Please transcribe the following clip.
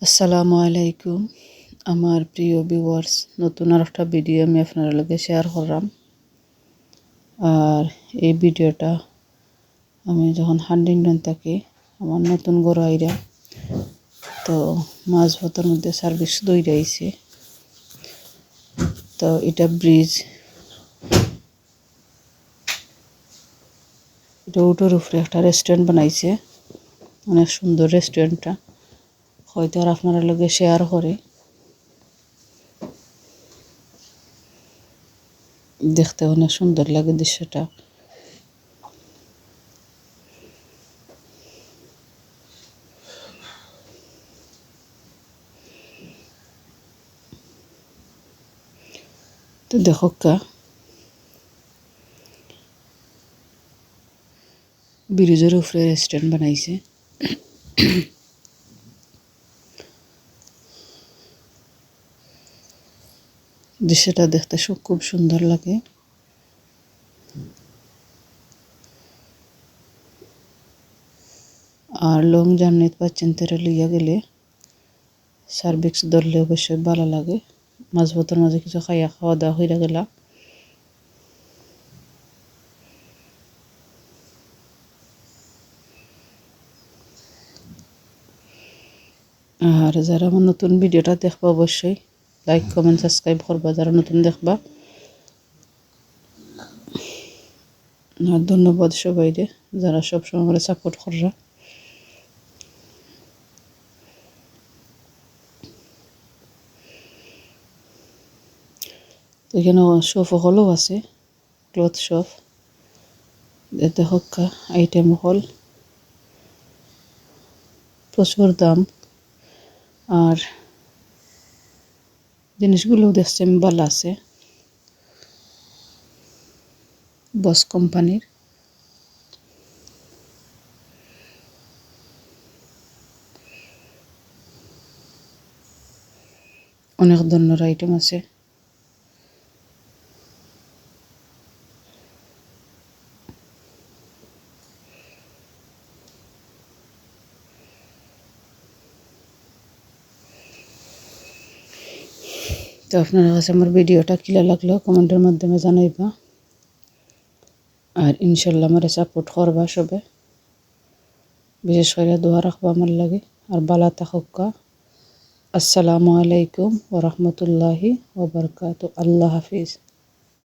আসসালামু আলাইকুম আমার প্রিয় ভিউয়ার্স, নতুন আর একটা ভিডিও আমি আপনার লগে শেয়ার করলাম। আর এই ভিডিওটা আমি যখন হান্ডিংটন থাকি আমার নতুন ঘর আইরা, তো মাঝপথের মধ্যে সার্ভিস দইরাইছে। তো এটা ব্রিজ, এটা উটোর উপরে একটা রেস্টুরেন্ট বানাইছে, অনেক সুন্দর রেস্টুরেন্টটা, হয়তো আর আপনারা লগে শেয়ার করে। দেখতে অনেক সুন্দর লাগে দৃশ্যটা। তো দেখো ব্রিজের উপরে রেস্টুরেন্ট বানাইছে। দৃশ্যটা দেখতে খুব সুন্দর লাগে। আর লং জার্নিতে পাচ্ছেন লইয়া গেলে সার্ভিস ধরলে অবশ্যই ভালো লাগে। মাঝপথের মাঝে কিছু খাওয়া দাওয়া হইয়া গেলা। আর যারা আমার নতুন ভিডিওটা দেখবা অবশ্যই লাইক কমেন্ট সাবস্ক্রাইব করবা, যারা নতুন দেখবা। আর ধন্যবাদ সবাইরে যারা সবসময় আমার সাপোর্ট কররা। এখানে শপ হলও আছে, ক্লথ শপ। এতে হক্কা আইটেম হল, প্রচুর দাম। আর জিনিসগুলো দেখছি ভালো আছে, বস কোম্পানির। অনেক ধরনের আইটেম আছে। তো আপনার কাছে আমার ভিডিওটা কিলা লাগলো কমেন্টের মাধ্যমে জানাইবা। আর ইনশাল্লাহ আমার সাপোর্ট করবা সবে, বিশেষ করে দোয়া রাখবা আমার লাগে। আর বালা থাকা। আসসালামু আলাইকুম ওয়া রাহমাতুল্লাহি ওয়া বারাকাতুহু। আল্লাহ হাফিজ।